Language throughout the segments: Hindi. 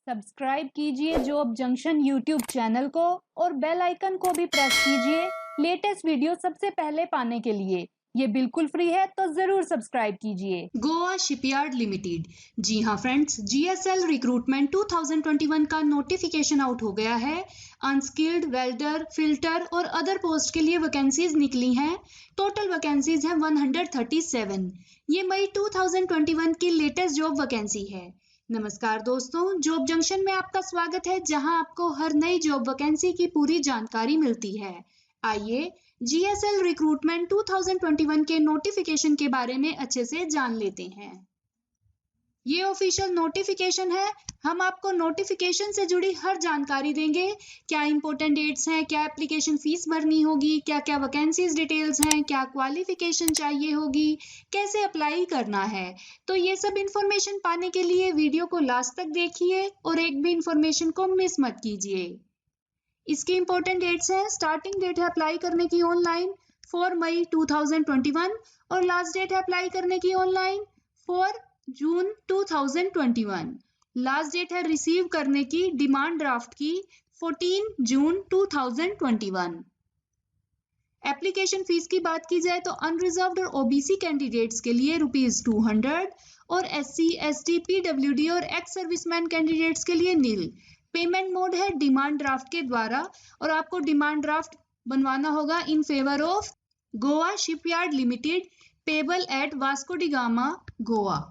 सब्सक्राइब कीजिए जॉब जंक्शन यूट्यूब चैनल को और बेल आइकन को भी प्रेस कीजिए लेटेस्ट वीडियो सबसे पहले पाने के लिए। ये बिल्कुल फ्री है तो जरूर सब्सक्राइब कीजिए। Goa shipyard limited. जी हाँ फ्रेंड्स, जीएसएल रिक्रूटमेंट 2021 का नोटिफिकेशन आउट हो गया है। अनस्किल्ड, वेल्डर, फिल्टर और अदर पोस्ट के लिए वैकेंसीज निकली हैं। टोटल वैकेंसीज हैं 137। ये मई 2021 की लेटेस्ट जॉब वैकेंसी है। नमस्कार दोस्तों, जॉब जंक्शन में आपका स्वागत है, जहां आपको हर नई जॉब वैकेंसी की पूरी जानकारी मिलती है। आइए जीएसएल रिक्रूटमेंट 2021 के नोटिफिकेशन के बारे में अच्छे से जान लेते हैं। ये ऑफिशियल नोटिफिकेशन है। हम आपको नोटिफिकेशन से जुड़ी हर जानकारी देंगे। क्या इंपॉर्टेंट डेट्स हैं, क्या एप्लीकेशन फीस भरनी होगी, क्या क्या वैकेंसीज डिटेल्स हैं, क्या क्वालिफिकेशन चाहिए होगी, कैसे अप्लाई करना है। तो ये सब इंफॉर्मेशन पाने के लिए वीडियो को लास्ट तक देखिए और एक भी इंफॉर्मेशन को मिस मत कीजिए। इसकी इंपॉर्टेंट डेट्स हैं। स्टार्टिंग डेट है अप्लाई करने की ऑनलाइन 4 मई 2021 और लास्ट डेट है अप्लाई करने की ऑनलाइन 4 जून 2021। लास्ट डेट है रिसीव करने की डिमांड ड्राफ्ट की 14 जून 2021। एप्लीकेशन फीस की बात की जाए तो अनरिजर्व्ड और ओबीसी कैंडिडेट्स के लिए ₹200 और SC, ST, PWD और एक्स सर्विसमैन कैंडिडेट्स के लिए नील। पेमेंट मोड है डिमांड ड्राफ्ट के द्वारा और आपको डिमांड ड्राफ्ट बनवाना होगा in favour of Goa shipyard limited, payable eight Vasco da Gama, Goa.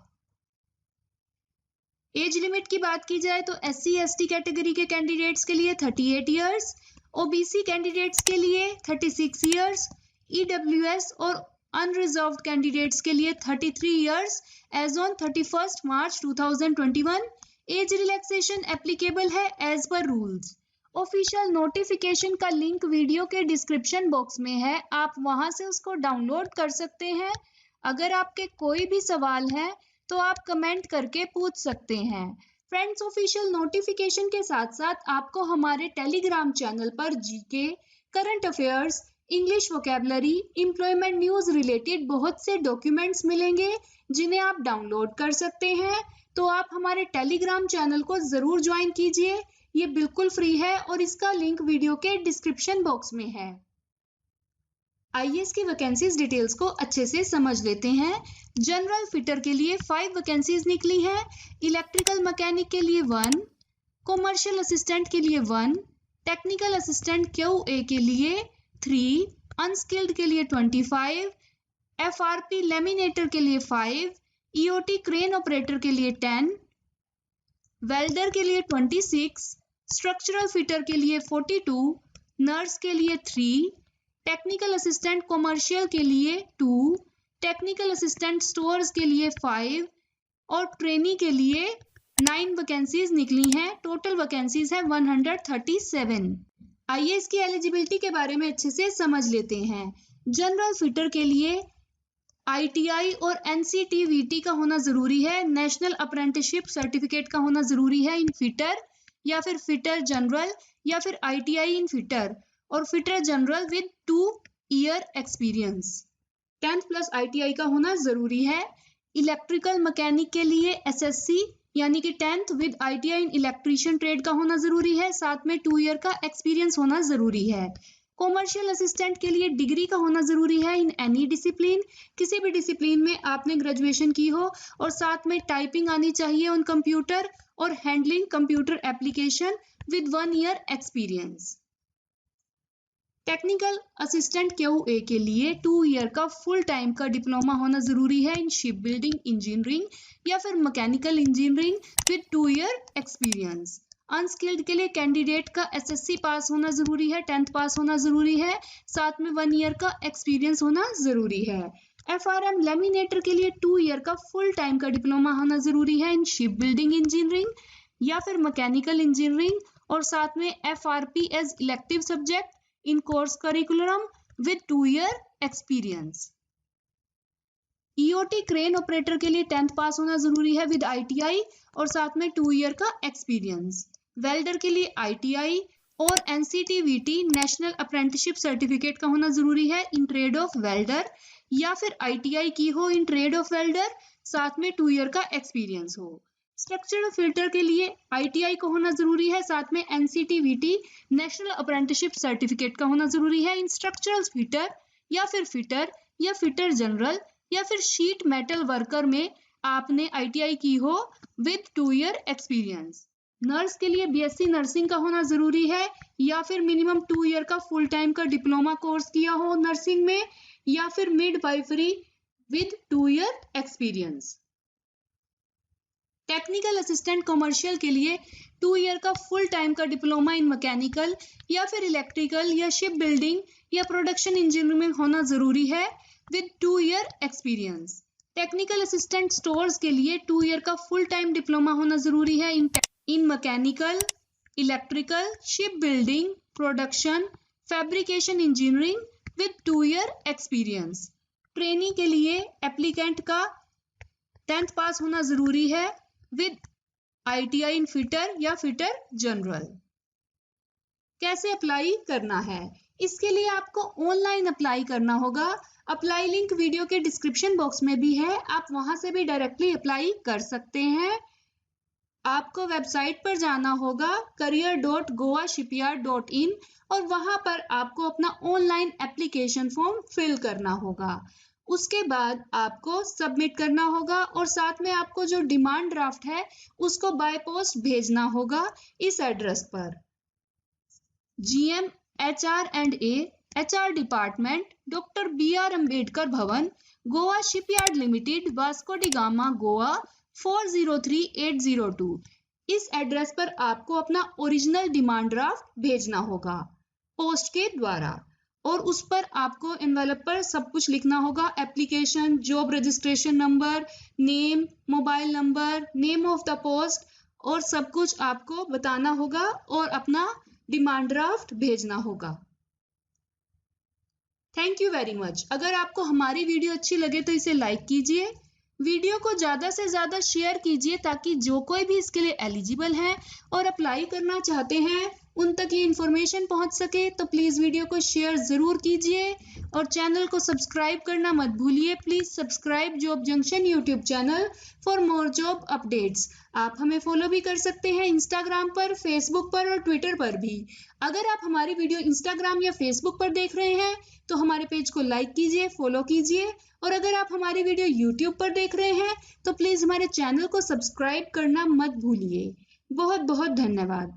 Age limit की बात की जाए तो SC, ST कैटेगरी के कैंडिडेट्स के लिए 38 इयर्स, ओबीसी कैंडिडेट्स के लिए 36 इयर्स, EWS और अनरिजर्व्ड कैंडिडेट्स के लिए 33 years as on 31 March 2021। As relaxation applicable है as per rules. Official notification का लिंक वीडियो के डिस्क्रिप्शन बॉक्स में है, आप वहां से उसको डाउनलोड कर सकते हैं। अगर आपके कोई भी सवाल है तो आप कमेंट करके पूछ सकते हैं। फ्रेंड्स, ऑफिशियल नोटिफिकेशन के साथ साथ आपको हमारे टेलीग्राम चैनल पर GK, current affairs, English vocabulary, employment news related बहुत से डॉक्यूमेंट्स मिलेंगे जिन्हें आप डाउनलोड कर सकते हैं। तो आप हमारे टेलीग्राम चैनल को जरूर ज्वाइन कीजिए। ये बिल्कुल फ्री है और इसका लिंक वीडियो के डिस्क्रिप्शन बॉक्स में है। आइए इसकी वैकेंसीज डिटेल्स को अच्छे से समझ लेते हैं। जनरल फिटर के लिए 5 वैकेंसीज निकली हैं। इलेक्ट्रिकल मैकेनिक के लिए 1, कॉमर्शियल असिस्टेंट के लिए 1, टेक्निकल असिस्टेंट QA के लिए 3, अनस्किल्ड के लिए 25, FRP लेमिनेटर के लिए 5, EOT क्रेन ऑपरेटर के लिए 10, वेल्डर के लिए 26, स्ट्रक्चरल फिटर के लिए 42, नर्स के लिए 3, टेक्निकल असिस्टेंट कॉमर्शियल के लिए 2, टेक्निकल असिस्टेंट स्टोर्स के लिए 5 और ट्रेनी के लिए 9 वैकेंसीज निकली हैं। टोटल वैकेंसीज है 137। आइए इसकी एलिजिबिलिटी के बारे में अच्छे से समझ लेते हैं। जनरल फिटर के लिए ITI और NCTVT का होना जरूरी है। नेशनल अप्रेंटिसशिप सर्टिफिकेट का होना जरूरी है इन फिटर, या फिर फिटर जनरल, या फिर ITI इन फिटर और fitter general with 2 year experience. 10th plus ITI का होना जरूरी है। इलेक्ट्रिकल मैकेनिक के लिए SSC यानी कि 10th with ITI in electrician trade का होना जरूरी है, साथ में 2 ईयर का एक्सपीरियंस होना जरूरी है। कॉमर्शियल असिस्टेंट के लिए डिग्री का होना जरूरी है इन एनी डिसिप्लिन, किसी भी डिसिप्लिन में आपने ग्रेजुएशन की हो और साथ में टाइपिंग आनी चाहिए ऑन कंप्यूटर और handling computer application with 1 year experience. Technical assistant QA के लिए 2 ईयर का फुल टाइम का डिप्लोमा होना जरूरी है इन शिप बिल्डिंग इंजीनियरिंग या फिर mechanical engineering with 2 year experience. Unskilled के लिए कैंडिडेट का SSC पास होना जरूरी है, 10th पास होना जरूरी है, साथ में 1 ईयर का एक्सपीरियंस होना जरूरी है। FRM लेमिनेटर के लिए 2 ईयर का फुल टाइम का डिप्लोमा होना जरूरी है इन शिप बिल्डिंग इंजीनियरिंग या फिर मैकेनिकल इंजीनियरिंग और साथ में FRP as elective subject in course curriculum with 2 year experience। EOT crane operator के लिए 10th पास होना जरूरी है विद ITI और साथ में 2 ईयर का एक्सपीरियंस। वेल्डर के लिए ITI और NCTVT नेशनल अप्रेंटिसशिप सर्टिफिकेट का होना जरूरी है इन ट्रेड ऑफ वेल्डर या फिर ITI की हो इन ट्रेड ऑफ वेल्डर, साथ में 2 ईयर का एक्सपीरियंस हो। स्ट्रक्चरल फिल्टर के लिए ITI का होना जरूरी है, साथ में NCT/VT नेशनल अप्रेंटिसशिप सर्टिफिकेट का होना जरूरी है। इन स्ट्रक्चरल फिटर या फिटर जनरल या फिर शीट मेटल वर्कर में आपने ITI की हो विद 2 ईयर एक्सपीरियंस। नर्स के लिए BSc नर्सिंग का होना जरूरी है या फिर मिनिमम 2 ईयर का फुल टाइम का डिप्लोमा कोर्स किया हो नर्सिंग में, या फिर midwifery with 2 year experience. Technical assistant commercial के लिए 2 ईयर का फुल टाइम का डिप्लोमा इन मैकेनिकल या फिर इलेक्ट्रिकल या शिप बिल्डिंग या प्रोडक्शन इंजीनियरिंग में होना जरूरी है with 2 year experience. Technical assistant stores के लिए 2 ईयर का फुल टाइम डिप्लोमा होना जरूरी है इन mechanical, electrical, ship building, production, fabrication engineering with 2 year experience. Training के लिए एप्लीकेंट का 10th पास होना जरूरी है विद ITI इन फिटर या फिटर जनरल। कैसे अप्लाई करना है? इसके लिए आपको ऑनलाइन अप्लाई करना होगा। अप्लाई लिंक वीडियो के डिस्क्रिप्शन बॉक्स में भी है, आप वहां से भी डायरेक्टली अप्लाई कर सकते हैं। आपको वेबसाइट पर जाना होगा career.goashipyard.in और वहां पर आपको अपना ऑनलाइन एप्लीकेशन फॉर्म फिल करना होगा। उसके बाद आपको सबमिट करना होगा और साथ में आपको जो डिमांड ड्राफ्ट है उसको बाय पोस्ट भेजना होगा इस एड्रेस पर। GM HR&A HR department, doctor BR Ambedkar भवन, Goa shipyard limited, Vasco da Gama, Goa 403802। इस एड्रेस पर आपको अपना ओरिजिनल डिमांड ड्राफ्ट भेजना होगा पोस्ट के द्वारा, और उस पर आपको एनवेलप पर सब कुछ लिखना होगा। Application, job registration number, name, mobile number, name of the post, और सब कुछ आपको बताना होगा और अपना डिमांड ड्राफ्ट भेजना होगा। Thank you very much. अगर आपको हमारी वीडियो अच्छी लगे तो इसे लाइक कीजिए, वीडियो को ज़्यादा से ज़्यादा शेयर कीजिए ताकि जो कोई भी इसके लिए एलिजिबल है और अप्लाई करना चाहते हैं उन तक ये इन्फॉर्मेशन पहुंच सके। तो प्लीज़ वीडियो को शेयर ज़रूर कीजिए और चैनल को सब्सक्राइब करना मत भूलिए। Please subscribe job junction YouTube channel for more job updates. आप हमें फॉलो भी कर सकते हैं इंस्टाग्राम पर, फेसबुक पर और ट्विटर पर भी। अगर आप हमारी वीडियो इंस्टाग्राम या फेसबुक पर देख रहे हैं तो हमारे पेज को लाइक कीजिए, फॉलो कीजिए, और अगर आप हमारी वीडियो यूट्यूब पर देख रहे हैं तो प्लीज़ हमारे चैनल को सब्सक्राइब करना मत भूलिए। बहुत बहुत धन्यवाद।